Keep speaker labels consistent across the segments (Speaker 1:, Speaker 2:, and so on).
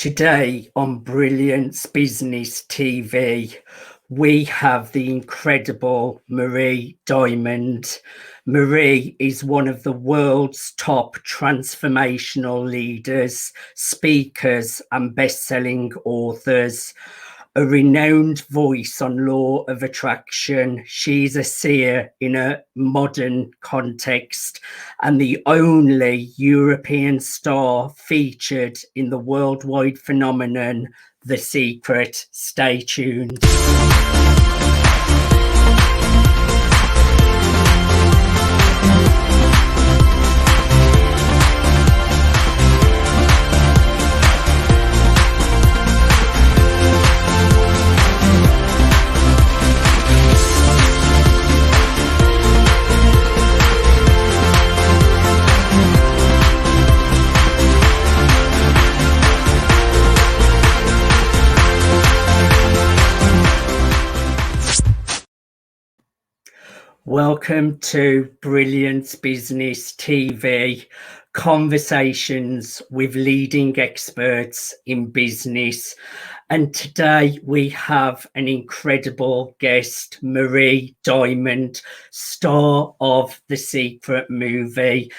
Speaker 1: Today on Brilliance Business TV, we have the incredible Marie Diamond. Marie is one of the world's top transformational leaders, speakers, and best-selling authors. A renowned voice on law of attraction, she's a seer in a modern context and the only European star featured in the worldwide phenomenon, The Secret. Stay tuned. Welcome to Brilliance Business TV, conversations with leading experts in business. And today we have an incredible guest, Marie Diamond, star of The Secret movie.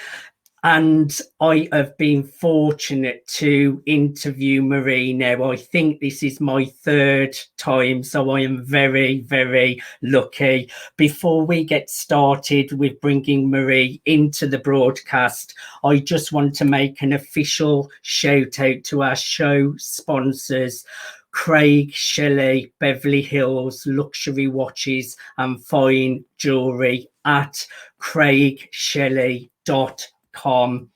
Speaker 1: And I have been fortunate to interview Marie now. I think this is my third time, so I am very, very lucky. Before we get started with bringing Marie into the broadcast, I just want to make an official shout out to our show sponsors, Craig Shelley, Beverly Hills Luxury Watches and Fine Jewelry at craigshelley.com.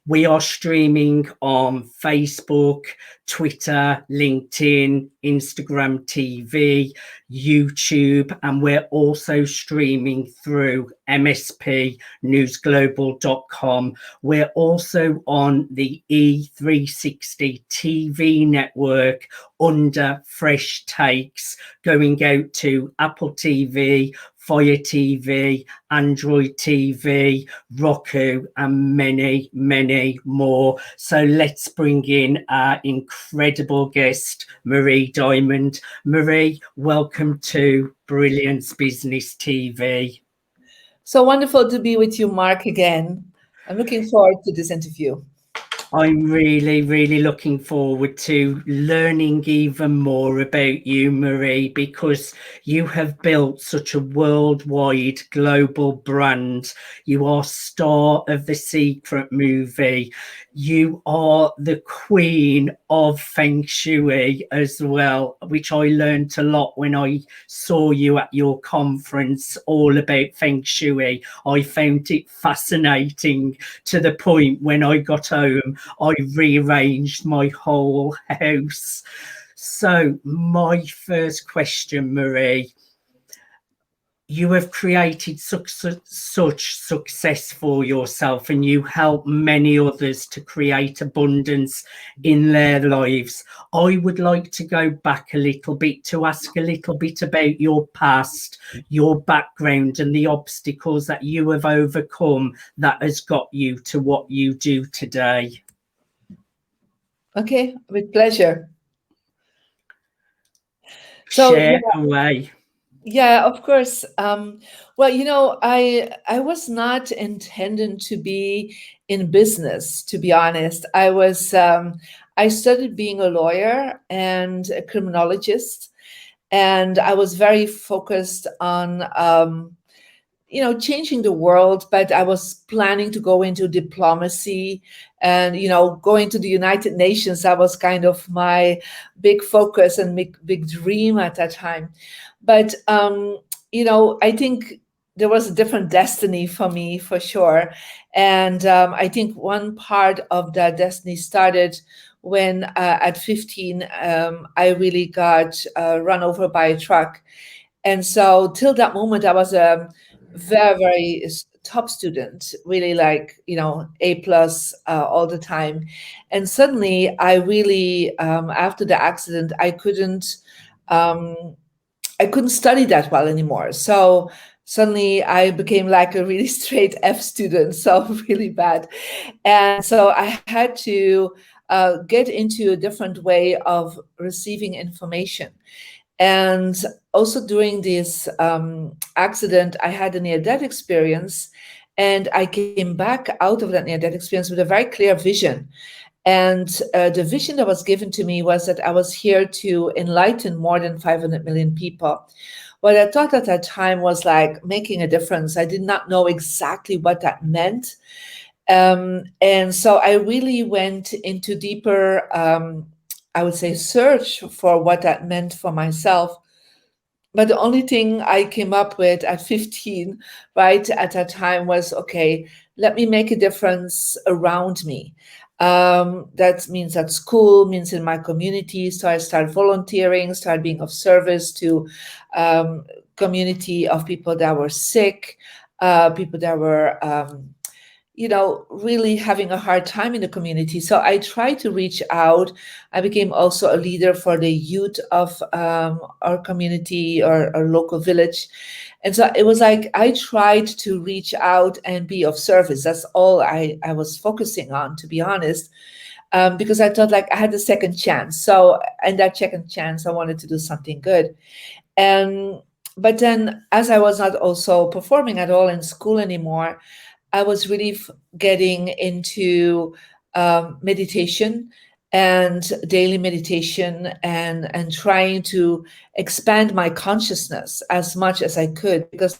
Speaker 1: We are streaming on Facebook, Twitter, LinkedIn, Instagram TV, YouTube, and we're also streaming through mspnewsglobal.com. We're also on the E360 TV network under Fresh Takes, going out to Apple TV, Fire TV, Android TV, Roku, and many, many more. So let's bring in our incredible guest, Marie Diamond. Marie, welcome to Brilliance Business TV.
Speaker 2: So wonderful to be with you, Mark, again. I'm looking forward to this interview.
Speaker 1: I'm really, really looking forward to learning even more about you, Marie, because you have built such a worldwide global brand. You are star of The Secret movie. You are the queen of Feng Shui as well, which I learned a lot when I saw you at your conference all about Feng Shui. I found it fascinating to the point when I got home, I rearranged my whole house. So my first question, Marie, you have created such success for yourself and you help many others to create abundance in their lives. I would like to go back a little bit to ask a little bit about your past, your background, and the obstacles that you have overcome that has got you to what you do today.
Speaker 2: Okay, with pleasure.
Speaker 1: So, share away.
Speaker 2: Yeah, of course. Well, you know, I was not intending to be in business, to be honest. I started being a lawyer and a criminologist, and I was very focused on changing the world, but I was planning to go into diplomacy and, going to the United Nations. That was kind of my big focus and big dream at that time. But, I think there was a different destiny for me, for sure. And I think one part of that destiny started when at 15, I really got run over by a truck. And so till that moment, I was a very, very top student, really A+ all the time. And suddenly I really, after the accident, I couldn't study that well anymore. So suddenly I became like a really straight F student, so really bad. And so I had to get into a different way of receiving information. And also during this accident, I had a near-death experience, and I came back out of that near-death experience with a very clear vision. And the vision that was given to me was that I was here to enlighten more than 500 million people. What I thought at that time was like making a difference. I did not know exactly what that meant. And so I really went into deeper, I would say, search for what that meant for myself. But the only thing I came up with at 15, right, at that time was, okay, let me make a difference around me. That means at school, means in my community. So I started volunteering, started being of service to community of people that were sick, people that were really having a hard time in the community. So I tried to reach out. I became also a leader for the youth of our community or our local village. And so it was like I tried to reach out and be of service. That's all I was focusing on, to be honest, because I thought like I had a second chance. So in that second chance, I wanted to do something good. And but then as I was not also performing at all in school anymore, I was really getting into meditation and daily meditation and trying to expand my consciousness as much as I could, because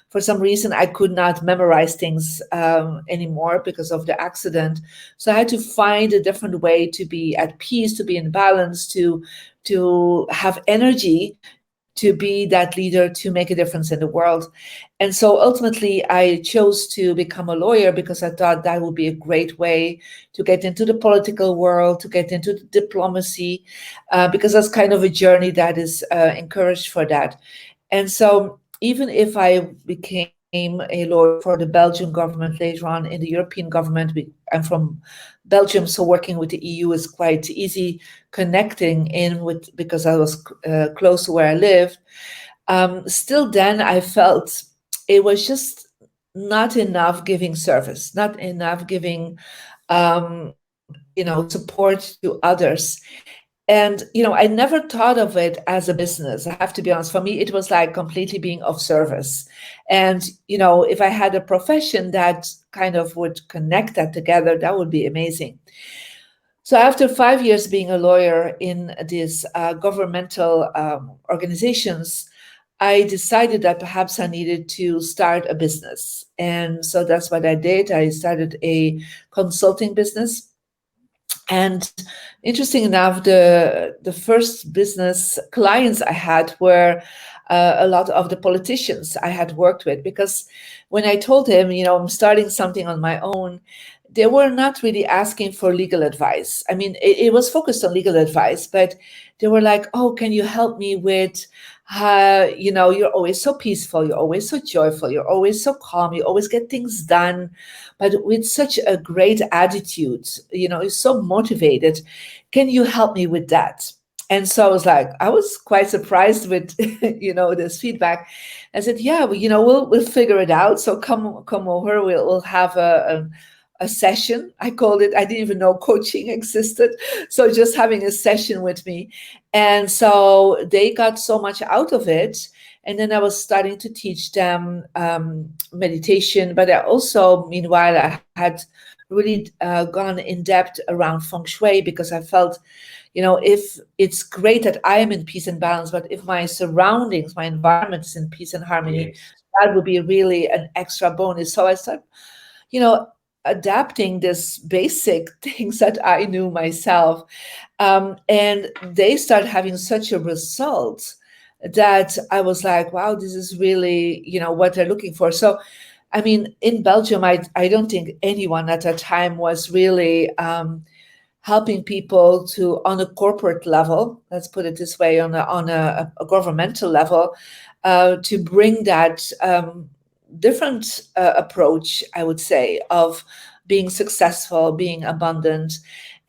Speaker 2: for some reason I could not memorize things anymore because of the accident. So I had to find a different way to be at peace, to be in balance, to have energy, to be that leader, to make a difference in the world. And so ultimately, I chose to become a lawyer because I thought that would be a great way to get into the political world, to get into the diplomacy, because that's kind of a journey that is encouraged for that. And so even if I became a lawyer for the Belgian government later on in the European government, I'm from Belgium, so working with the EU is quite easy, connecting in with, because I was close to where I lived. Still then I felt it was just not enough giving service, not enough giving, support to others. And, I never thought of it as a business. I have to be honest. For me, it was like completely being of service. And, if I had a profession that kind of would connect that together, that would be amazing. So after 5 years being a lawyer in these governmental organizations, I decided that perhaps I needed to start a business. And so that's what I did. I started a consulting business. And interesting enough, the first business clients I had were a lot of the politicians I had worked with, because when I told him, I'm starting something on my own, they were not really asking for legal advice. I mean, it was focused on legal advice, but they were like, oh, can you help me with, you're always so peaceful, you're always so joyful, you're always so calm, you always get things done, but with such a great attitude, you're so motivated. Can you help me with that? And so I was quite surprised with, this feedback. I said, yeah, well, we'll figure it out. So come over, we'll have a session. I called it, I didn't even know coaching existed. So just having a session with me. And so they got so much out of it. And then I was starting to teach them meditation. But I also, meanwhile, I had really gone in depth around Feng Shui, because I felt, if it's great that I am in peace and balance, but if my surroundings, my environment is in peace and harmony, yes, that would be really an extra bonus. So I started, adapting this basic things that I knew myself. And they started having such a result that I was like, wow, this is really, what they're looking for. So, I mean, in Belgium, I don't think anyone at that time was really helping people to, on a corporate level, let's put it this way, on a governmental level, to bring that different approach, I would say, of being successful, being abundant.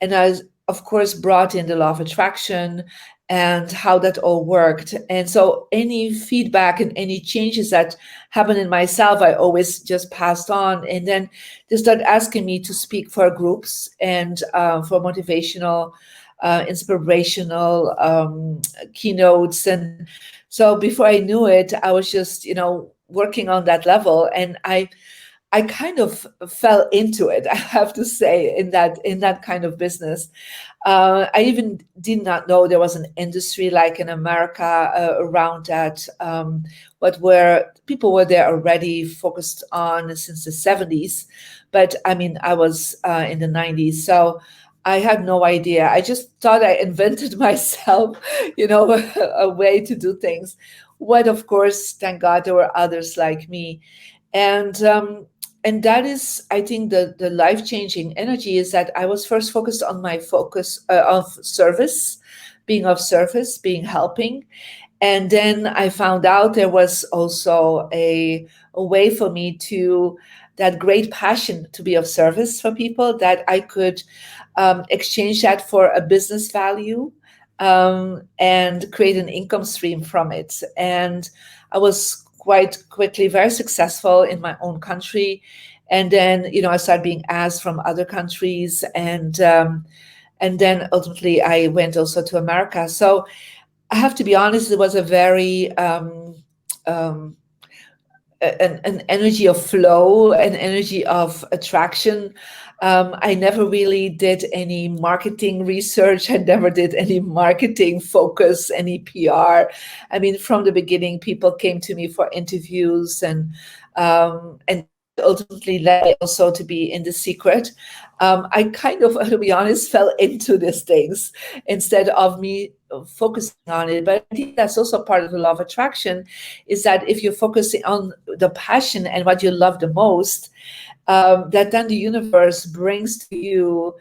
Speaker 2: And I, of course, brought in the law of attraction and how that all worked. And so any feedback and any changes that happened in myself, I always just passed on. And then they started asking me to speak for groups and for motivational, inspirational keynotes. And so before I knew it, I was just, working on that level. And I kind of fell into it, I have to say, in that kind of business. I even did not know there was an industry like in America around that, but where people were there already focused on since the 70s. But I mean, I was in the 90s, so I had no idea. I just thought I invented myself, a way to do things. What, of course, thank God, there were others like me, and that is, I think, the life changing energy is that I was first focused on my focus of service, being helping. And then I found out there was also a way for me to, that great passion to be of service for people, that I could exchange that for a business value, and create an income stream from it. And I was quite quickly very successful in my own country. And then, I started being asked from other countries. And then ultimately I went also to America. So I have to be honest, it was a very um, an energy of flow, an energy of attraction. I never really did any marketing research. I never did any marketing focus, any PR. I mean, from the beginning, people came to me for interviews, and that ultimately led me also to be in the secret. I kind of, to be honest, fell into these things instead of me focusing on it. But I think that's also part of the law of attraction, is that if you're focusing on the passion and what you love the most, that then the universe brings to you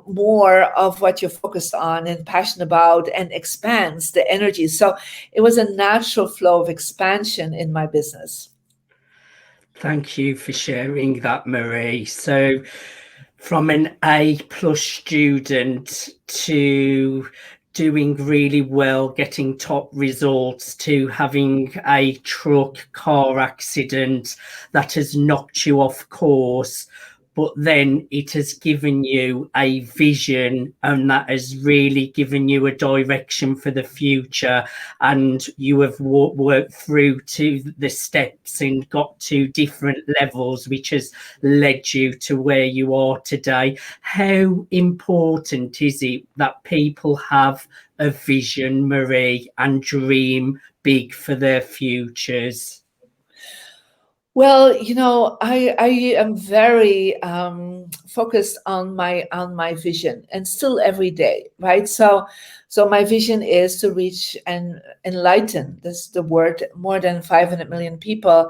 Speaker 2: more of what you're focused on and passionate about, and expands the energy. So it was a natural flow of expansion in my business.
Speaker 1: Thank you for sharing that, Marie. So, from an A plus student to doing really well, getting top results, to having a car accident that has knocked you off course, but then it has given you a vision, and that has really given you a direction for the future, and you have worked through to the steps and got to different levels, which has led you to where you are today. How important is it that people have a vision, Marie, and dream big for their futures?
Speaker 2: Well, I am very focused on my vision, and still every day, right? So my vision is to reach and enlighten, this is the word, more than 500 million people,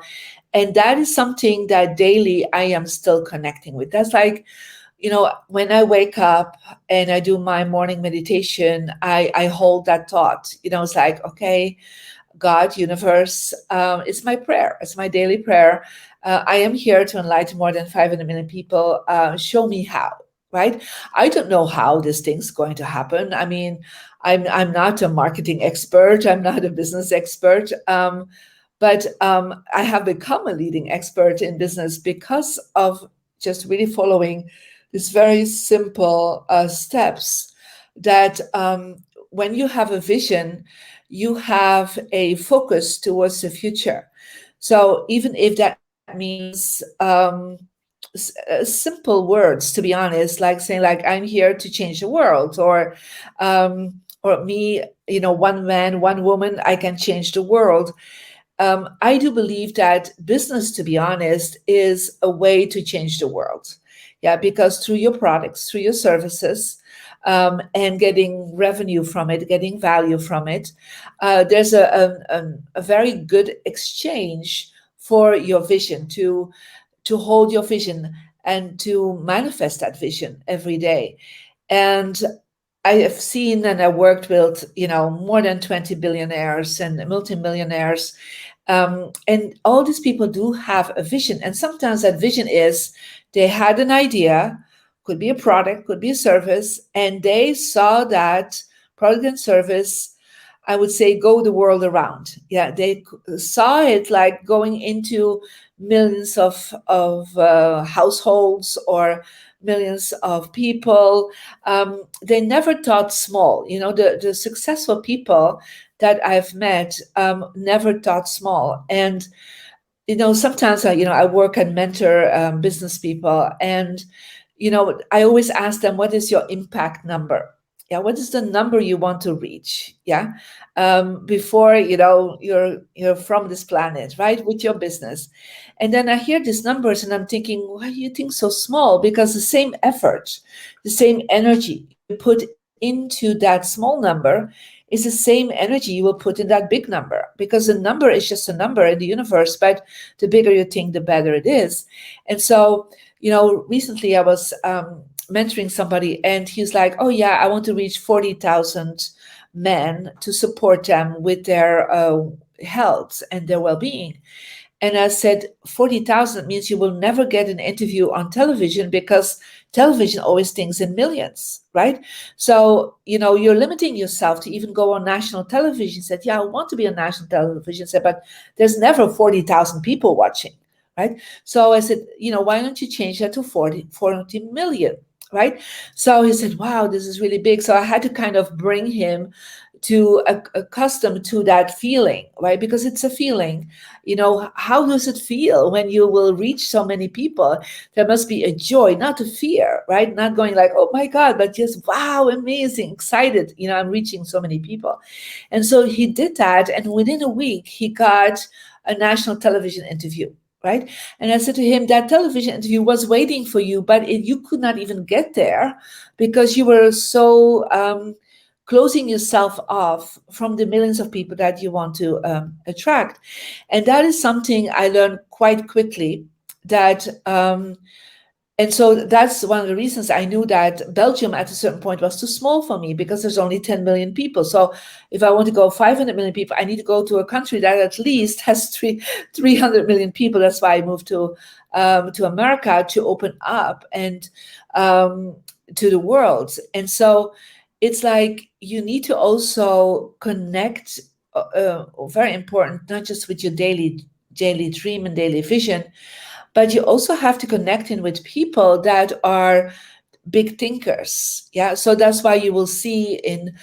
Speaker 2: and that is something that daily I am still connecting with. That's like, when I wake up and I do my morning meditation, I hold that thought. It's like, okay, God, universe, it's my prayer. It's my daily prayer. I am here to enlighten more than 500 million people. Show me how, right? I don't know how this thing's going to happen. I mean, I'm not a marketing expert. I'm not a business expert. But I have become a leading expert in business because of just really following these very simple steps that when you have a vision, you have a focus towards the future. So even if that means simple words, to be honest, like saying, like, I'm here to change the world, or me, one man, one woman, I can change the world. I do believe that business, to be honest, is a way to change the world. Yeah, because through your products, through your services, and getting revenue from it, getting value from it, there's a very good exchange for your vision, to hold your vision and to manifest that vision every day. And I have seen and I worked with, more than 20 billionaires and multimillionaires. And all these people do have a vision. And sometimes that vision is they had an idea, could be a product, could be a service, and they saw that product and service, I would say, go the world around. Yeah, they saw it like going into millions of households or millions of people. They never thought small. You know, the successful people that I've met never thought small. And you know, sometimes I work and mentor business people, and I always ask them, what is your impact number? Yeah, what is the number you want to reach? Yeah, before you're from this planet, right, with your business. And then I hear these numbers and I'm thinking, why do you think so small? Because the same effort, the same energy you put into that small number is the same energy you will put in that big number, because the number is just a number in the universe, but the bigger you think, the better it is. And so, recently I was mentoring somebody, and he's like, oh yeah, I want to reach 40,000 men to support them with their health and their well-being. And I said, 40,000 means you will never get an interview on television, because television always thinks in millions, right? So, you're limiting yourself to even go on national television. Said, yeah, I want to be on national television. Said, but there's never 40,000 people watching, right? So I said, why don't you change that to 40 million, right? So he said, wow, this is really big. So I had to kind of bring him to accustomed to that feeling, right? Because it's a feeling. How does it feel when you will reach so many people? There must be a joy, not a fear, right? Not going like, oh my God, but just wow, amazing, excited, I'm reaching so many people. And so he did that, and within a week he got a national television interview, right? And I said to him, that television interview was waiting for you, but you could not even get there because you were so closing yourself off from the millions of people that you want to attract. And that is something I learned quite quickly, that and so that's one of the reasons I knew that Belgium at a certain point was too small for me, because there's only 10 million people. So if I want to go 500 million people, I need to go to a country that at least has 300 million people. That's why I moved to America, to open up and to the world. And so it's like you need to also connect, very important, not just with your daily dream and daily vision, but you also have to connect in with people that are big thinkers. Yeah, so that's why you will see in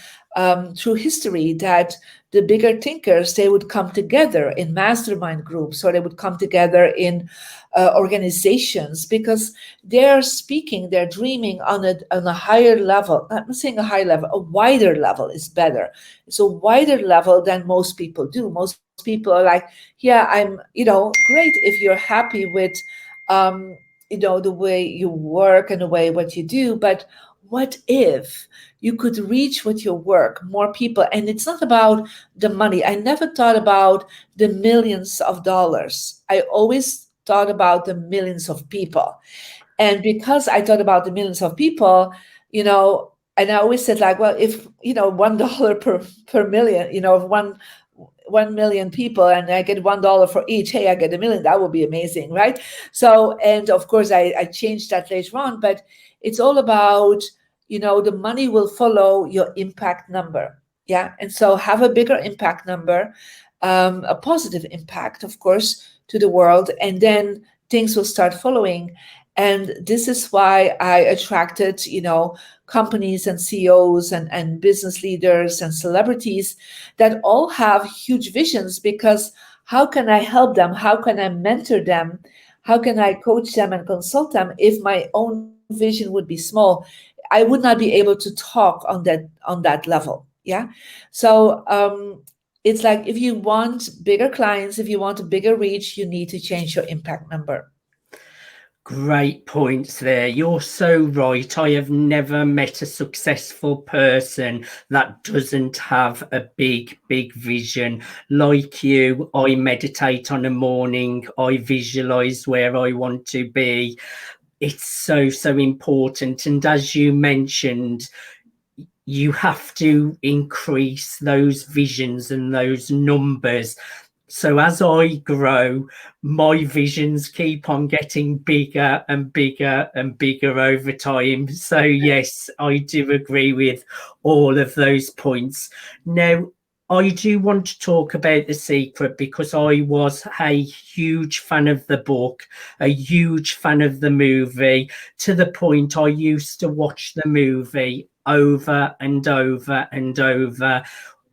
Speaker 2: through history that the bigger thinkers, they would come together in mastermind groups, or they would come together in organizations, because they're speaking, they're dreaming on a higher level. I'm not saying a higher level, a wider level is better. It's a wider level than most people do. Most people are like, yeah, I'm, great if you're happy with the way you work and the way what you do, but what if you could reach with your work more people? And it's not about the money. I never thought about the millions of dollars. I always thought about the millions of people. And because I thought about the millions of people, and I always said, like, well, if $1 per million, if 1 million people and I get $1 for each, hey, I get $1 million, that would be amazing, right? So, and of course I changed that later on, but it's all about, the money will follow your impact number. Yeah. And so have a bigger impact number, a positive impact, of course, to the world, and then things will start following. And this is why I attracted, companies and CEOs and business leaders and celebrities that all have huge visions, because how can I help them? How can I mentor them? How can I coach them and consult them if my own vision would be small? I would not be able to talk on that level. Yeah. So it's like, if you want bigger clients, if you want a bigger reach, you need to change your impact number.
Speaker 1: Great points there. You're so right. I have never met a successful person that doesn't have a big vision. Like you, I meditate on a morning. I visualize where I want to be. It's so important. And as you mentioned, you have to increase those visions and those numbers. So as I grow, my visions keep on getting bigger and bigger and bigger over time. So yes, I do agree with all of those points. Now, I do want to talk about The Secret because I was a huge fan of the book, a huge fan of the movie, to the point I used to watch the movie over and over and over.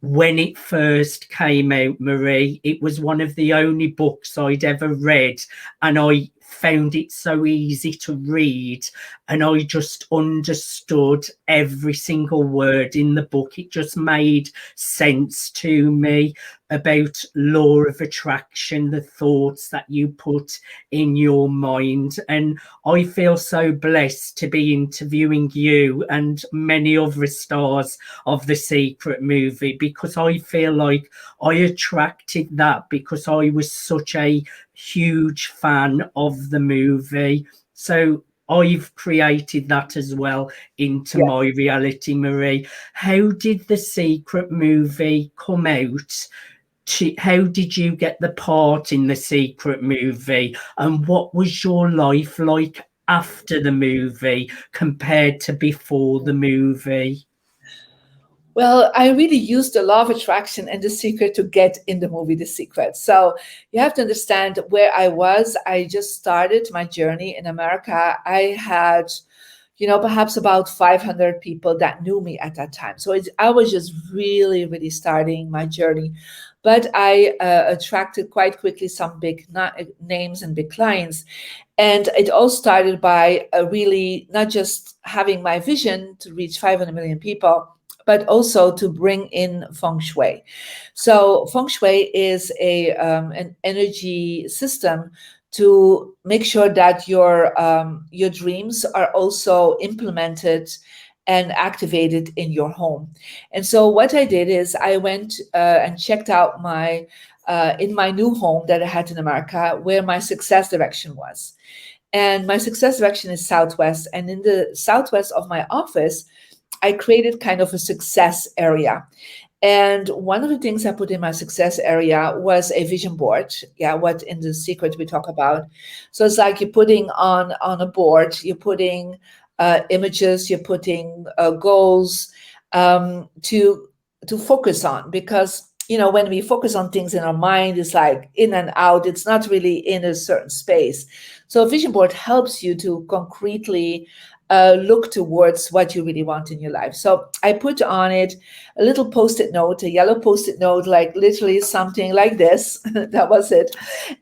Speaker 1: When it first came out, Marie, it was one of the only books I'd ever read, and I found it so easy to read, and I just understood every single word in the book. It just made sense to me about law of attraction, the thoughts that you put in your mind. And I feel so blessed to be interviewing you and many other stars of The Secret movie, because I feel like I attracted that because I was such a huge fan of the movie. So I've created that as well into
Speaker 2: Yeah.
Speaker 1: my reality, Marie. How did The Secret movie come out? How did you get the part in The Secret movie? And what was your life like after the movie compared to before the movie?
Speaker 2: Well, I really used the law of attraction and The Secret to get in the movie The Secret. So you have to understand where I was. I just started my journey in America. I had, perhaps about 500 people that knew me at that time. So I was just really, really starting my journey. But I attracted quite quickly some big names and big clients. And it all started by really not just having my vision to reach 500 million people, but also to bring in Feng Shui. So Feng Shui is an energy system to make sure that your dreams are also implemented and activated in your home. And so what I did is I went and checked out my in my new home that I had in America, where my success direction was. And my success direction is Southwest. And in the Southwest of my office, I created kind of a success area. And one of the things I put in my success area was a vision board. Yeah, what in The Secret we talk about. So it's like you're putting on a board, you're putting images, you're putting goals to focus on, because when we focus on things in our mind, it's like in and out. It's not really in a certain space. So a vision board helps you to concretely look towards what you really want in your life. So I put on it a little post-it note, a yellow post-it note, like literally something like this. That was it.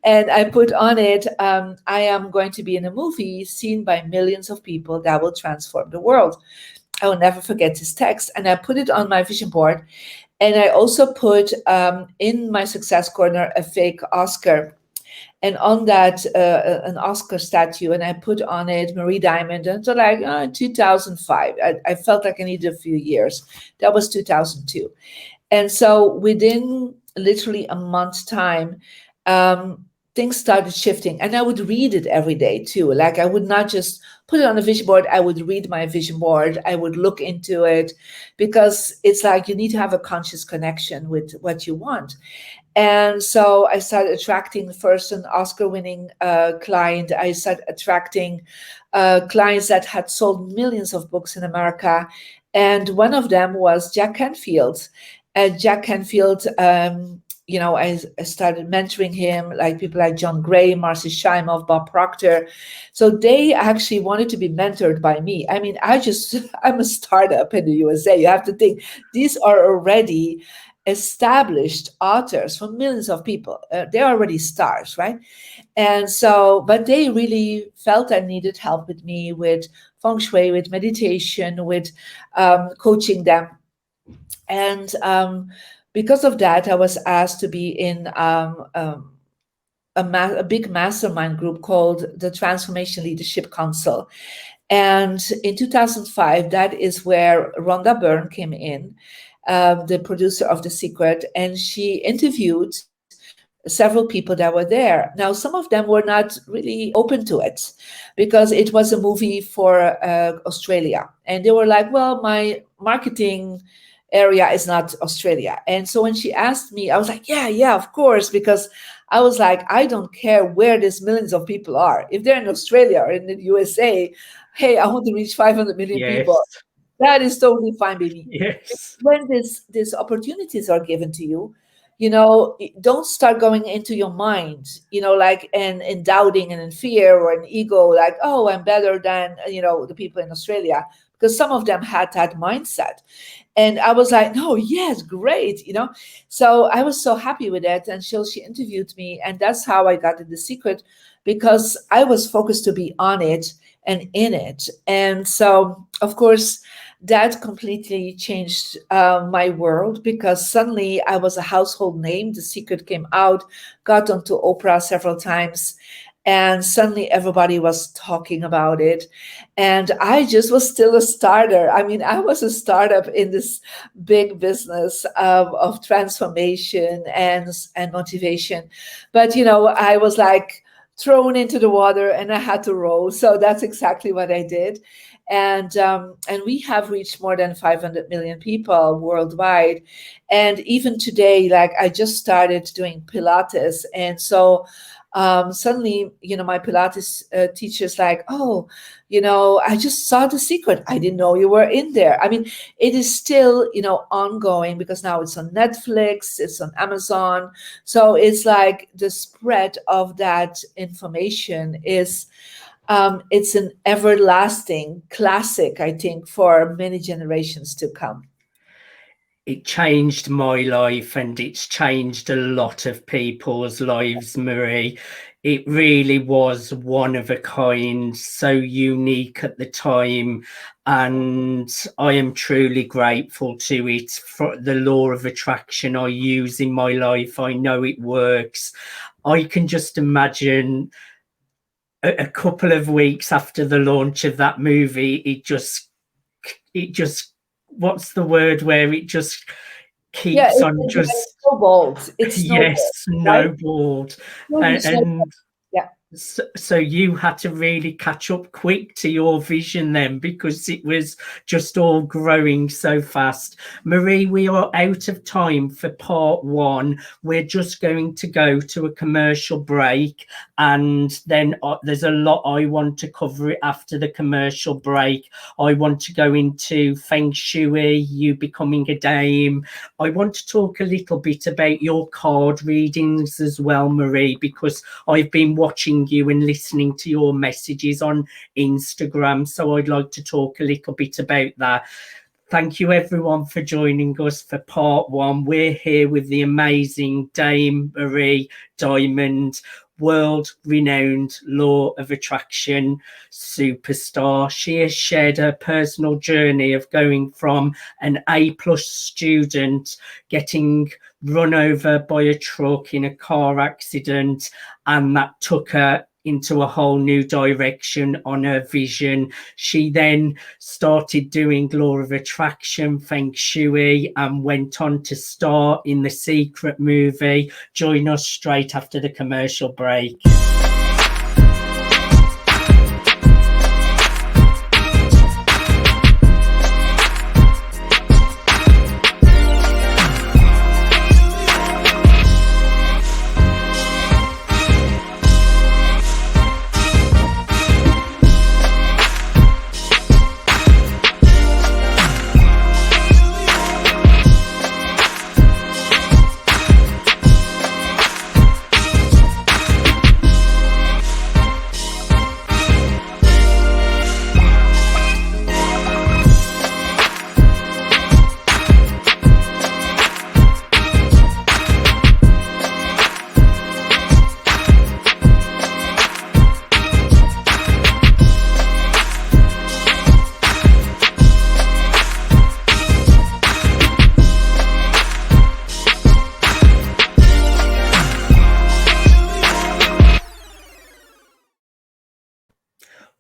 Speaker 2: And I put on it, I am going to be in a movie seen by millions of people that will transform the world. I will never forget this text. And I put it on my vision board. And I also put in my success corner a fake Oscar, and on that an Oscar statue, and I put on it Marie Diamond until like 2005. I felt like I needed a few years. That was 2002. And so within literally a month's time, things started shifting, and I would read it every day too. Like I would not just put it on a vision board. I would read my vision board. I would look into it, because it's like you need to have a conscious connection with what you want. And so I started attracting first an Oscar-winning client. I started attracting clients that had sold millions of books in America. And one of them was Jack Canfield. And Jack Canfield, I started mentoring him, like people like John Gray, Marcy Shimoff, Bob Proctor. So they actually wanted to be mentored by me. I mean, I'm a startup in the USA. You have to think, these are already established authors for millions of people. They're already stars, right? And so, but they really felt I needed help with me, with Feng Shui, with meditation, with coaching them. And because of that, I was asked to be in a big mastermind group called the Transformation Leadership Council. And in 2005, that is where Rhonda Byrne came in, the producer of The Secret, and she interviewed several people that were there. Now, some of them were not really open to it, because it was a movie for Australia. And they were like, well, my marketing area is not Australia. And so when she asked me, I was like, yeah, of course, because I was like, I don't care where these millions of people are. If they're in Australia or in the USA, hey, I want to reach 500 million people.
Speaker 1: Yes.
Speaker 2: That is totally fine by me.
Speaker 1: Yes.
Speaker 2: When these opportunities are given to you, don't start going into your mind, like in doubting and in fear or in ego, like, oh, I'm better than, the people in Australia, because some of them had that mindset. And I was like, no, yes, great, So I was so happy with that until she interviewed me. And that's how I got in The Secret, because I was focused to be on it and in it. And so, of course, that completely changed my world, because suddenly I was a household name. The Secret came out, got onto Oprah several times, and suddenly everybody was talking about it. And I just was still a starter. I mean, I was a startup in this big business of transformation and motivation. But, I was like thrown into the water and I had to row. So that's exactly what I did. And we have reached more than 500 million people worldwide. And even today, like, I just started doing Pilates. And so suddenly, my Pilates teacher's like, oh, I just saw The Secret. I didn't know you were in there. I mean, it is still, ongoing, because now it's on Netflix, it's on Amazon. So it's like the spread of that information is, it's an everlasting classic, I think, for many generations to come.
Speaker 1: It changed my life, and it's changed a lot of people's lives, Marie. It really was one of a kind, so unique at the time, and I am truly grateful to it. For the law of attraction I use in my life, I know it works. I can just imagine a couple of weeks after the launch of that movie, it just what's the word where it just
Speaker 2: Yeah,
Speaker 1: keeps on
Speaker 2: it
Speaker 1: just
Speaker 2: snowballed. It
Speaker 1: yes,
Speaker 2: snowballed, right?
Speaker 1: snowballed.
Speaker 2: Slowly snowballed.
Speaker 1: And
Speaker 2: Yeah.
Speaker 1: so you had to really catch up quick to your vision then, because it was just all growing so fast. Marie, we are out of time for part one. We're just going to go to a commercial break, and then there's a lot I want to cover after the commercial break. I want to go into Feng Shui, you becoming a dame. I want to talk a little bit about your card readings as well, Marie, because I've been watching you and listening to your messages on Instagram. So I'd like to talk a little bit about that. Thank you everyone for joining us for part one. We're here with the amazing Dame Marie Diamond, world-renowned law of attraction superstar. She has shared her personal journey of going from an A+ student, getting run over by a truck in a car accident, and that took her into a whole new direction on her vision. She then started doing law of attraction, Feng Shui, and went on to star in The Secret movie. Join us straight after the commercial break.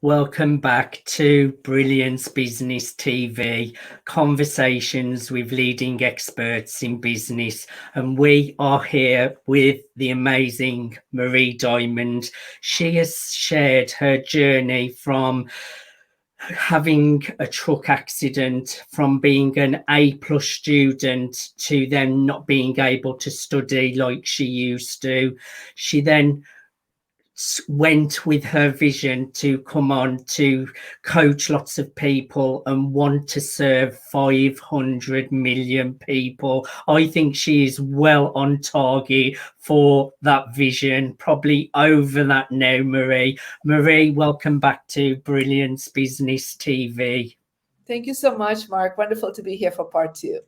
Speaker 1: Welcome back to Brilliance Business TV, conversations with leading experts in business. And we are here with the amazing Marie Diamond. She has shared her journey from having a truck accident, from being an A plus student to then not being able to study like she used to. She then went with her vision to come on to coach lots of people and want to serve 500 million people. I think she is well on target for that vision, probably over that now, Marie. Marie, welcome back to Brilliance Business TV.
Speaker 2: Thank you so much, Mark. Wonderful to be here for part two.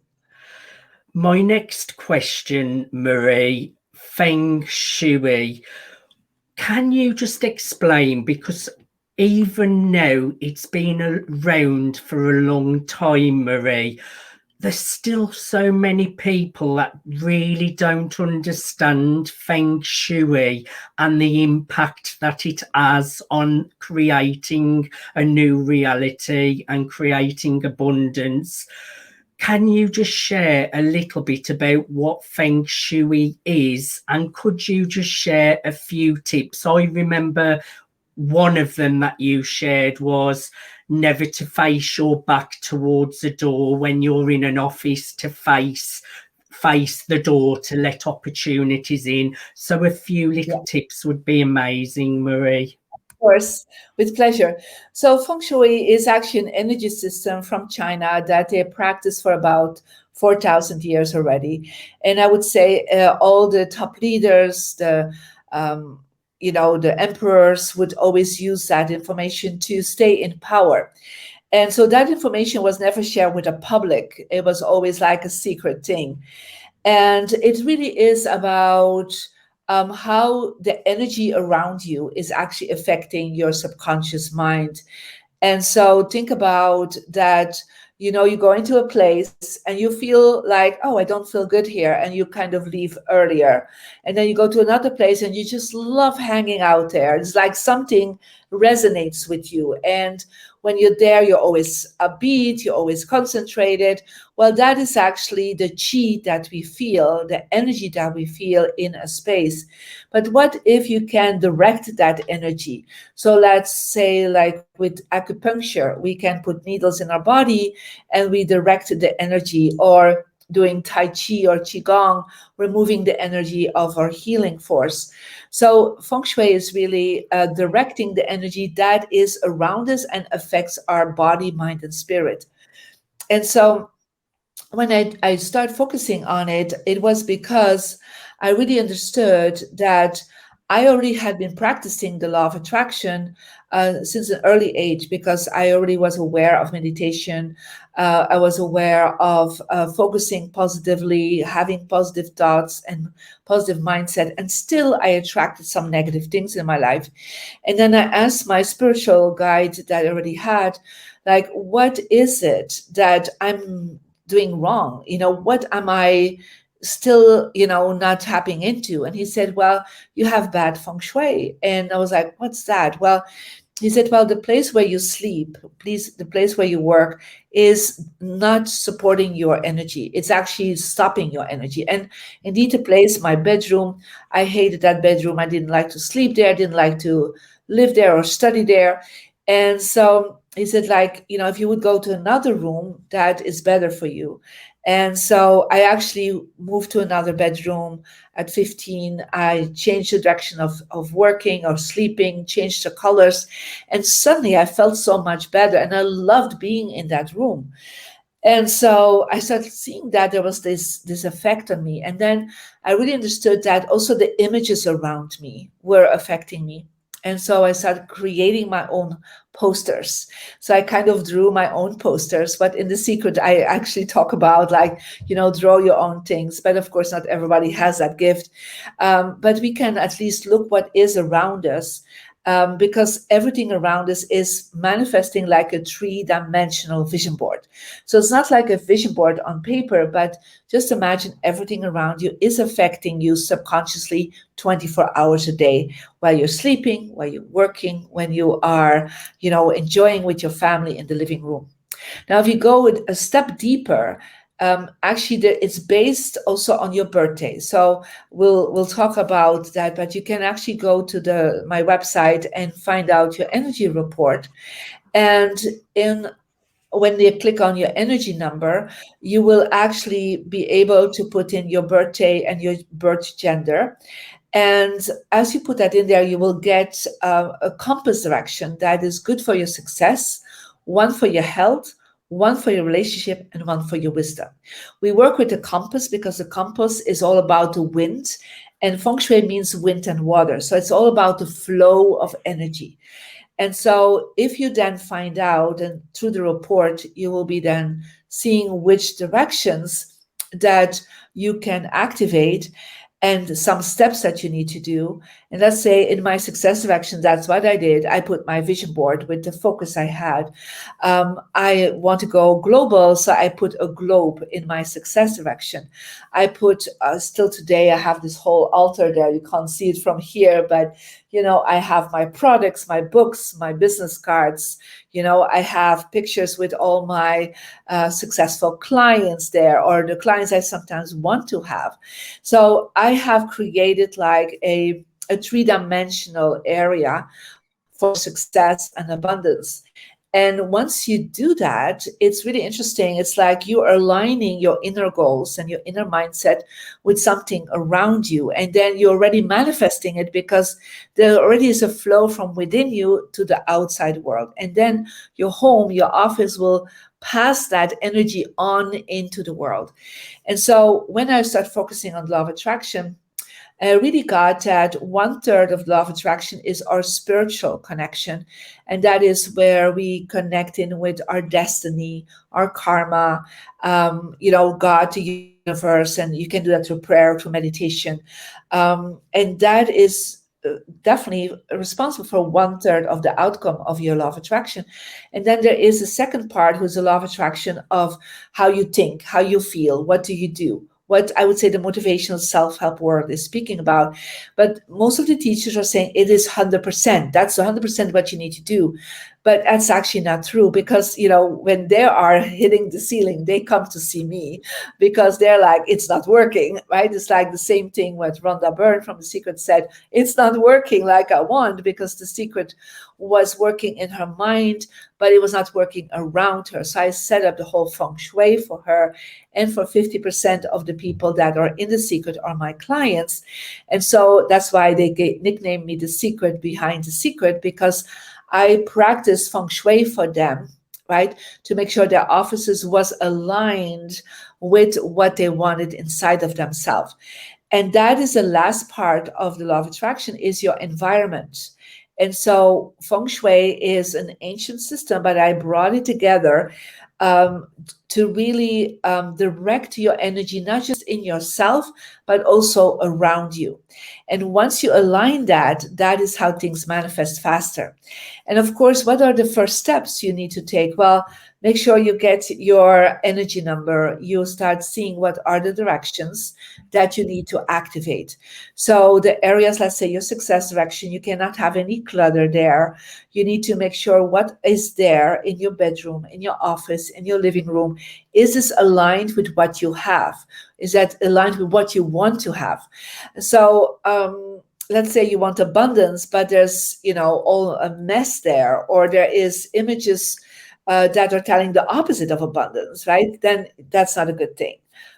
Speaker 1: My next question, Marie, Feng Shui. Can you just explain, because even now it's been around for a long time, Marie, there's still so many people that really don't understand Feng Shui and the impact that it has on creating a new reality and creating abundance. Can you just share a little bit about what Feng Shui is? And could you just share a few tips? I remember one of them that you shared was never to face your back towards the door when you're in an office, to face the door to let opportunities in. So a few little tips would be amazing, Marie.
Speaker 2: Of course, with pleasure. So Feng Shui is actually an energy system from China that they practice for about 4,000 years already. And I would say all the top leaders, the emperors would always use that information to stay in power. And so that information was never shared with the public. It was always like a secret thing. And it really is about how the energy around you is actually affecting your subconscious mind. And so think about that, you go into a place and you feel like, oh, I don't feel good here. And you kind of leave earlier. And then you go to another place and you just love hanging out there. It's like something resonates with you. And when you're there, you're always upbeat, you're always concentrated. Well, that is actually the chi that we feel, the energy that we feel in a space. But what if you can direct that energy? So let's say, like with acupuncture, we can put needles in our body and we direct the energy, or doing Tai Chi or Qigong, removing the energy of our healing force. So Feng Shui is really directing the energy that is around us and affects our body, mind, and spirit. And so when I started focusing on it, it was because I really understood that I already had been practicing the law of attraction since an early age, because I already was aware of meditation. I was aware of focusing positively, having positive thoughts and positive mindset. And still, I attracted some negative things in my life. And then I asked my spiritual guide that I already had, like, what is it that I'm doing wrong? What am I still, not tapping into? And he said, well, you have bad feng shui. And I was like, what's that? Well, he said, well, the place where you sleep, please, the place where you work is not supporting your energy. It's actually stopping your energy. And indeed, the place, my bedroom, I hated that bedroom. I didn't like to sleep there. I didn't like to live there or study there. And so he said, like, if you would go to another room, that is better for you. And so I actually moved to another bedroom at 15. I changed the direction of working or sleeping, changed the colors. And suddenly I felt so much better. And I loved being in that room. And so I started seeing that there was this effect on me. And then I really understood that also the images around me were affecting me. And so I started creating my own posters. So I kind of drew my own posters, but in the secret, I actually talk about, like, draw your own things. But of course, not everybody has that gift. But we can at least look what is around us. Because everything around us is manifesting like a three-dimensional vision board. So it's not like a vision board on paper, but just imagine everything around you is affecting you subconsciously 24 hours a day, while you're sleeping, while you're working, when you are, enjoying with your family in the living room. Now, if you go a step deeper, actually, it's based also on your birthday. So we'll talk about that, but you can actually go to my website and find out your energy report. And in when you click on your energy number, you will actually be able to put in your birthday and your birth gender. And as you put that in there, you will get a compass direction that is good for your success, one for your health, one for your relationship, and one for your wisdom. We work with the compass because the compass is all about the wind, and feng shui means wind and water. So it's all about the flow of energy. And so if you then find out, and through the report, you will be then seeing which directions that you can activate and some steps that you need to do. And let's say in my success direction, that's what I did. I put my vision board with the focus I had. I want to go global, so I put a globe in my success direction. I put, still today, I have this whole altar there. You can't see it from here, but I have my products, my books, my business cards. I have pictures with all my successful clients there, or the clients I sometimes want to have. So I have created like a three-dimensional area for success and abundance. And once you do that, it's really interesting. It's like you are aligning your inner goals and your inner mindset with something around you. And then you're already manifesting it because there already is a flow from within you to the outside world. And then your home, your office will pass that energy on into the world. And so when I start focusing on law of attraction, I really got that 1/3 of law of attraction is our spiritual connection. And that is where we connect in with our destiny, our karma, God, the universe. And you can do that through prayer, through meditation. And that is definitely responsible for 1/3 of the outcome of your law of attraction. And then there is a second part, who's the law of attraction of how you think, how you feel, what do you do, what I would say the motivational self-help world is speaking about. But most of the teachers are saying it is 100%. That's 100% what you need to do. But that's actually not true, because, when they are hitting the ceiling, they come to see me because they're like, it's not working, right? It's like the same thing what Rhonda Byrne from The Secret said. It's not working like I want, because The Secret was working in her mind, but it was not working around her. So I set up the whole feng shui for her, and for 50% of the people that are in The Secret are my clients. And so that's why they nicknamed me The Secret behind the secret, because I practice feng shui for them, right, to make sure their offices was aligned with what they wanted inside of themselves. And that is the last part of the law of attraction, is your environment. And so feng shui is an ancient system, but I brought it together to really direct your energy, not just in yourself, but also around you. And once you align that, that is how things manifest faster. And of course, what are the first steps you need to take? Well, make sure you get your energy number. You start seeing what are the directions that you need to activate. So the areas, let's say your success direction, you cannot have any clutter there. You need to make sure what is there in your bedroom, in your office, in your living room. Is this aligned with what you have? Is that aligned with what you want to have? So let's say you want abundance, but there's, all a mess there, or there is images that are telling the opposite of abundance, right? Then that's not a good thing,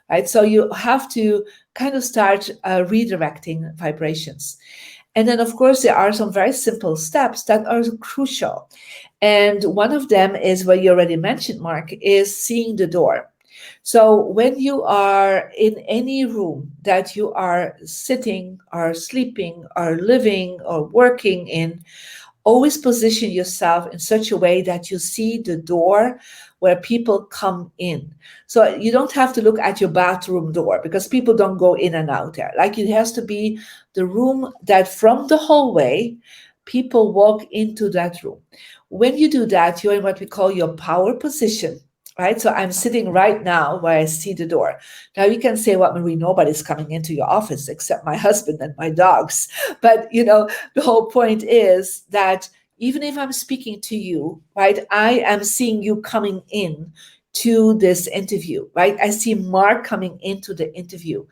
Speaker 2: right? So you have to kind of start redirecting vibrations. And then, of course, there are some very simple steps that are crucial. And one of them is what you already mentioned, Mark, is seeing the door. So when you are in any room that you are sitting or sleeping or living or working in, always position yourself in such a way that you see the door where people come in. So you don't have to look at your bathroom door, because people don't go in and out there. Like, it has to be the room that from the hallway, people walk into that room. When you do that, you're in what we call your power position. Right. So I'm sitting right now where I see the door. Now you can say, well, Marie, nobody's coming into your office except my husband and my dogs. But, the whole point is that even if I'm speaking to you, right, I am seeing you coming in. to this interview, right? I see Mark coming into the interview.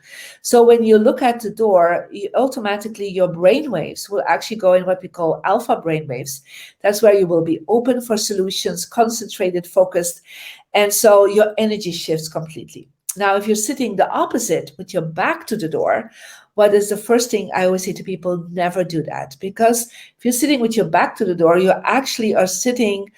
Speaker 2: So when you look at the door, automatically your brain waves will actually go in what we call alpha brain waves. That's where you will be open for solutions, concentrated, focused. And so your energy shifts completely. Now, if you're sitting the opposite with your back to the door, what is the first thing I always say to people? Never do that. Because if you're sitting with your back to the door, you actually are sitting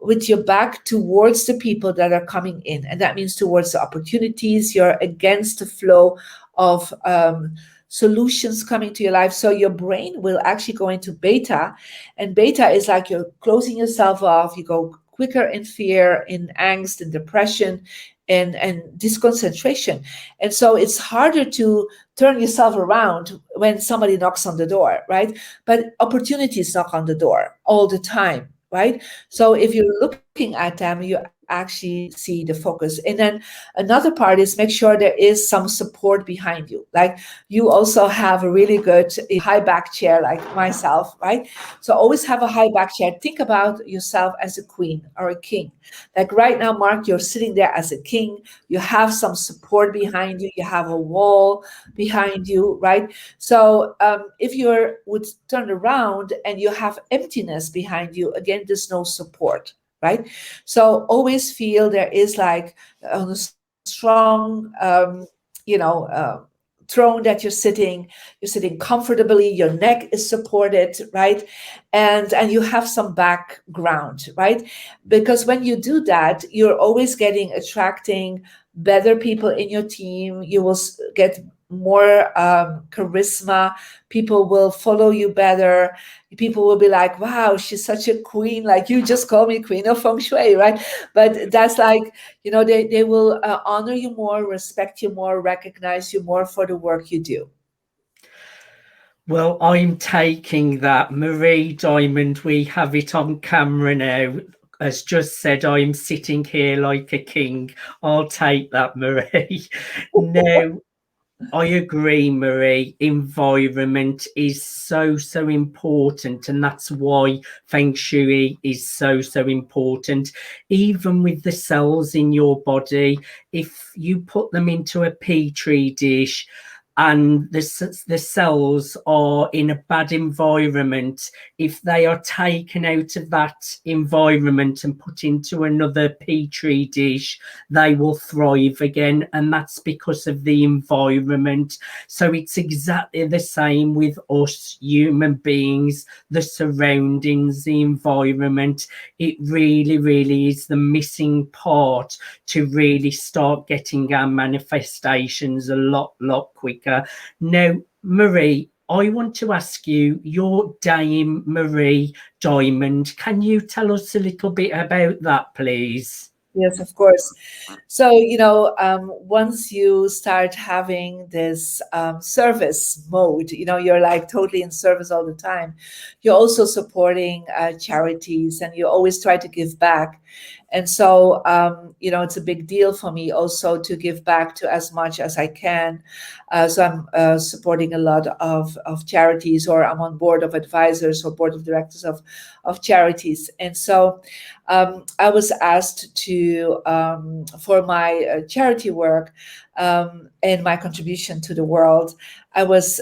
Speaker 2: with your back towards the people that are coming in. And that means towards the opportunities. You're against the flow of solutions coming to your life. So your brain will actually go into beta. And beta is like you're closing yourself off. You go quicker in fear, in angst, in depression, and disconcentration. And so it's harder to turn yourself around when somebody knocks on the door, right? But opportunities knock on the door all the time, right? So if you're looking at them, you actually see the focus. And then another part is make sure there is some support behind you. Like you also have a really good high back chair, like myself, right? So always have a high back chair. Think about yourself as a queen or a king. Like right now, Mark, you're sitting there as a king. You have some support behind you. You have a wall behind you, right? So if you would turn around and you have emptiness behind you, again, there's no support, right? So always feel there is like a strong, throne that you're sitting comfortably, your neck is supported, right? And you have some background, right? Because when you do that, you're always attracting better people in your team. You will get more charisma. People will follow you better. People will be like, wow, she's such a queen. Like you just call me queen of Feng Shui, right? But that's like, they will honor you more, respect you more, recognize you more for the work you do.
Speaker 1: Well, I'm taking that. Marie Diamond, we have it on camera now, has just said, I'm sitting here like a king. I'll take that, Marie. Now, I agree, Marie. Environment is so, so important. And that's why Feng Shui is so, so important. Even with the cells in your body, if you put them into a petri dish, and the cells are in a bad environment, if they are taken out of that environment and put into another petri dish, they will thrive again. And that's because of the environment. So it's exactly the same with us human beings, the surroundings, the environment. It really, really is the missing part to really start getting our manifestations a lot quicker. Now, Marie, I want to ask you, your Dame Marie Diamond, can you tell us a little bit about that, please?
Speaker 2: Yes, of course. So, once you start having this service mode, you're like totally in service all the time. You're also supporting charities and you always try to give back. And so, it's a big deal for me also to give back to as much as I can. So I'm supporting a lot of charities, or I'm on board of advisors or board of directors of charities. And so I was asked to, for my charity work and my contribution to the world, I was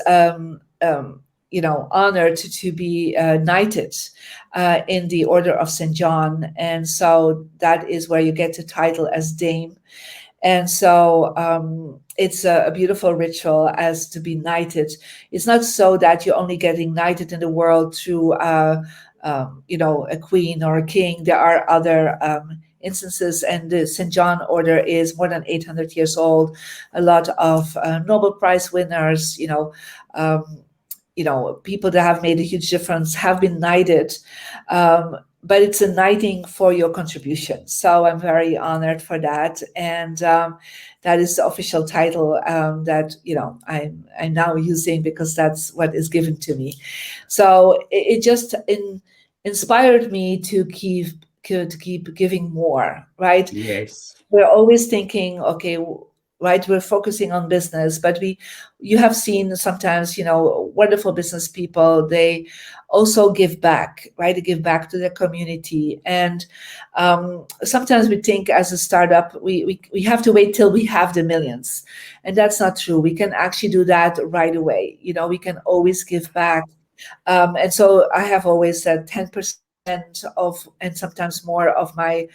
Speaker 2: honored to be knighted in the Order of St. John. And so that is where you get the title as Dame. And so it's a beautiful ritual as to be knighted. It's not so that you're only getting knighted in the world through, a queen or a king. There are other instances, and the St. John Order is more than 800 years old. A lot of Nobel Prize winners, people that have made a huge difference have been knighted. But it's a knighting for your contribution. So I'm very honored for that. And that is the official title that, I'm now using because that's what is given to me. So it just inspired me to keep giving more, right?
Speaker 1: Yes.
Speaker 2: We're always thinking, okay, right? We're focusing on business, but you have seen sometimes, wonderful business people, they also give back, right? They give back to their community. And sometimes we think as a startup, we have to wait till we have the millions. And that's not true. We can actually do that right away. We can always give back. And so I have always said 10% of, and sometimes more of my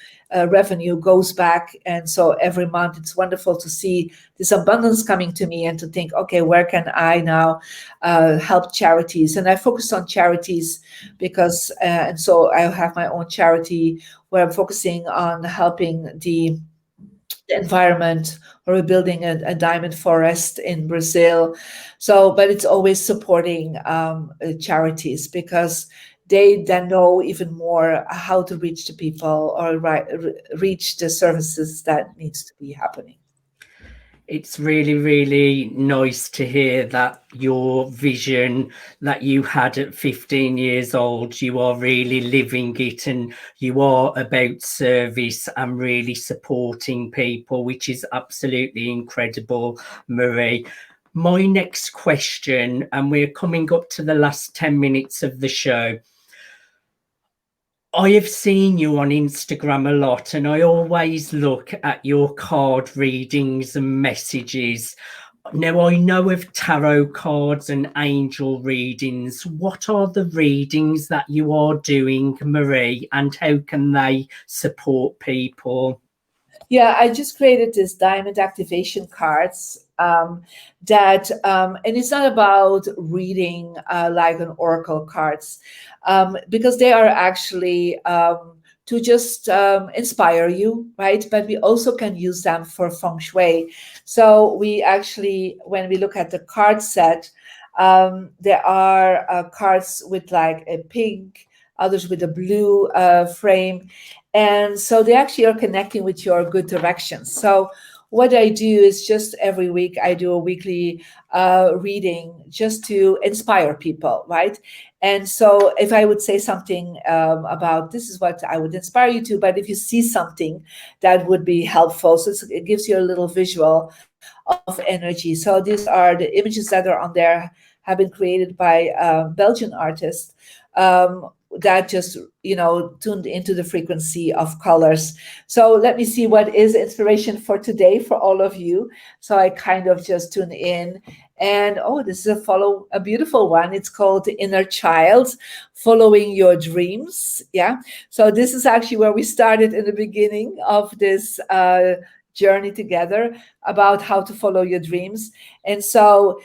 Speaker 2: revenue goes back. And so every month it's wonderful to see this abundance coming to me and to think, okay, where can I now help charities? And I focus on charities because, and so I have my own charity where I'm focusing on helping the environment, or we're building a diamond forest in Brazil. So, but it's always supporting charities because they then know even more how to reach the people or reach the services that needs to be happening.
Speaker 1: It's really, really nice to hear that your vision that you had at 15 years old, you are really living it, and you are about service and really supporting people, which is absolutely incredible, Marie. My next question, and we're coming up to the last 10 minutes of the show. I have seen you on Instagram a lot, and I always look at your card readings and messages. Now, I know of tarot cards and angel readings. What are the readings that you are doing, Marie, and how can they support people?
Speaker 2: Yeah, I just created this diamond activation cards and it's not about reading like an oracle cards, because they are actually to just inspire you, right? But we also can use them for feng shui. So we actually, when we look at the card set, there are cards with like a pink, others with a blue frame. And so they actually are connecting with your good directions. So what I do is just every week, I do a weekly reading just to inspire people, right? And so if I would say something about this is what I would inspire you to, but if you see something that would be helpful, so it gives you a little visual of energy. So these are the images that are on there, have been created by Belgian artists. That just tuned into the frequency of colors. So let me see what is inspiration for today for all of you. So I kind of just tune in, and this is a beautiful one. It's called the Inner Child, Following Your Dreams. Yeah, so this is actually where we started in the beginning of this journey together about how to follow your dreams. And so,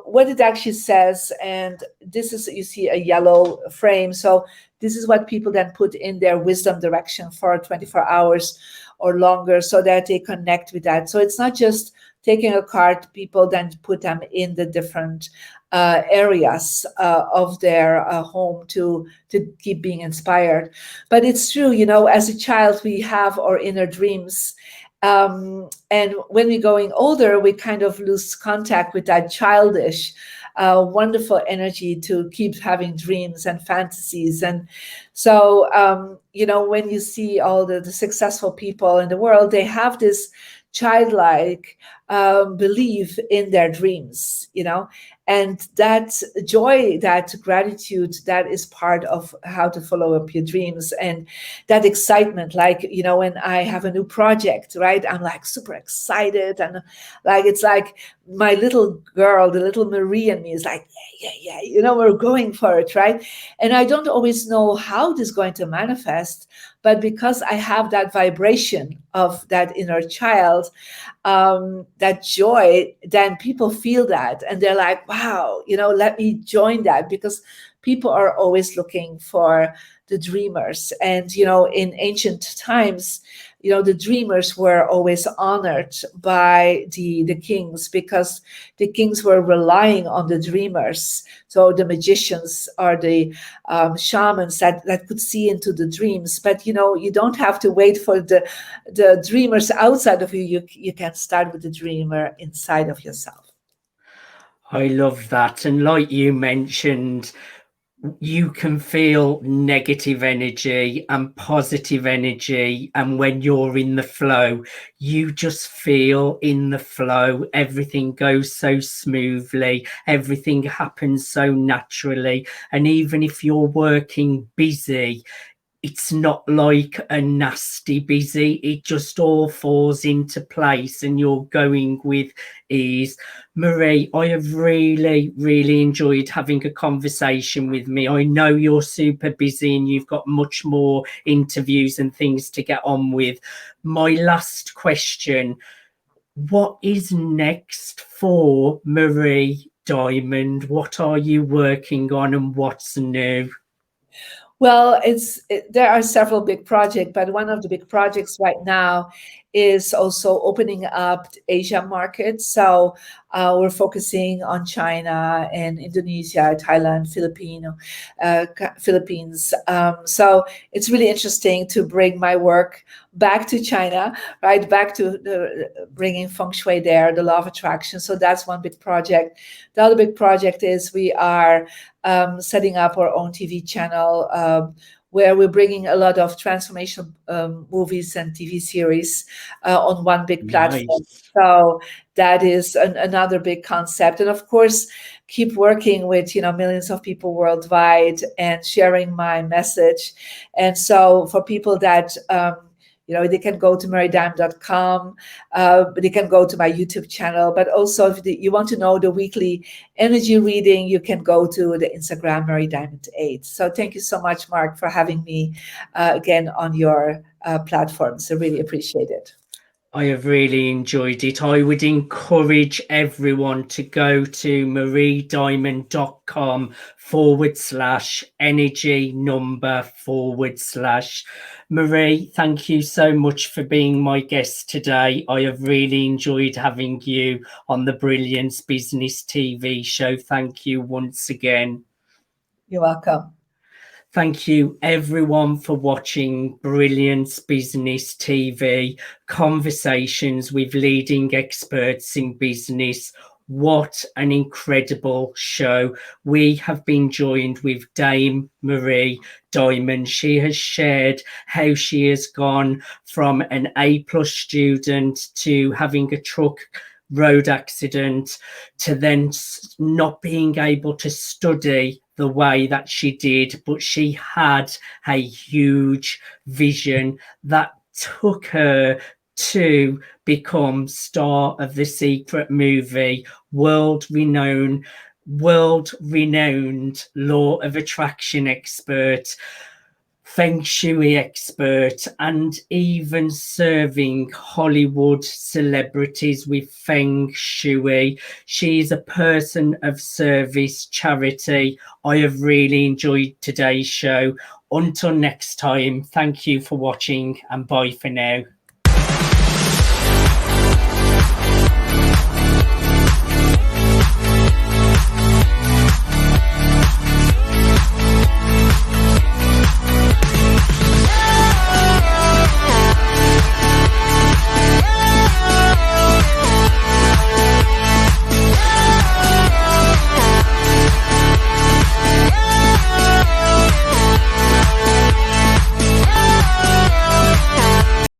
Speaker 2: what it actually says, and this is, you see a yellow frame. So this is what people then put in their wisdom direction for 24 hours or longer so that they connect with that. So it's not just taking a card, people then put them in the different areas of their home to keep being inspired. But it's true, as a child, we have our inner dreams. And when we're going older, we kind of lose contact with that childish, wonderful energy to keep having dreams and fantasies. And so, when you see all the successful people in the world, they have this childlike belief in their dreams, and that joy, that gratitude, that is part of how to follow up your dreams. And that excitement, like, when I have a new project, right, I'm like super excited, and like it's like my little girl, the little Marie in me is like, yeah, we're going for it, right? And I don't always know how this is going to manifest, but because I have that vibration of that inner child, that joy, then people feel that and they're like, wow, let me join that, because people are always looking for the dreamers. And, in ancient times, the dreamers were always honored by the kings, because the kings were relying on the dreamers. So the magicians are the shamans that could see into the dreams. But, you don't have to wait for the dreamers outside of you. You can start with the dreamer inside of yourself.
Speaker 1: I love that. And like you mentioned, you can feel negative energy and positive energy, and when you're in the flow, you just feel in the flow. Everything goes so smoothly, everything happens so naturally, and even if you're working busy, it's not like a nasty busy. It just all falls into place and you're going with ease. Marie, I have really enjoyed having a conversation with me. I know you're super busy and you've got much more interviews and things to get on with. My last question: what is next for Marie Diamond? What are you working on and what's new?
Speaker 2: Well, there are several big projects, but one of the big projects right now is also opening up the Asia market. So we're focusing on China and Indonesia, Thailand, Philippines. So it's really interesting to bring my work back to China, right? Back to bringing Feng Shui there, the law of attraction. So that's one big project. The other big project is we are setting up our own TV channel where we're bringing a lot of transformational movies and TV series on one big platform.
Speaker 1: Nice.
Speaker 2: So that is another big concept. And of course, keep working with millions of people worldwide and sharing my message. And so for people that they can go to marydime.com, they can go to my YouTube channel, but also if you want to know the weekly energy reading, you can go to the Instagram Mary Diamond 8. So thank you so much, Mark, for having me again on your platforms. I really appreciate it.
Speaker 1: I have really enjoyed it. I would encourage everyone to go to mariediamond.com/energy number/. Marie, thank you so much for being my guest today. I have really enjoyed having you on the Brilliance Business TV show. Thank you once again.
Speaker 2: You're welcome.
Speaker 1: Thank you everyone for watching Brilliance Business TV, conversations with leading experts in business. What an incredible show. We have been joined with Dame Marie Diamond. She has shared how she has gone from an A+ student to having a truck road accident to then not being able to study the way that she did, but she had a huge vision that took her to become star of the Secret movie, world-renowned law of attraction expert, Feng Shui expert, and even serving Hollywood celebrities with Feng Shui. She's a person of service, charity. I have really enjoyed today's show. Until next time, thank you for watching and bye for now.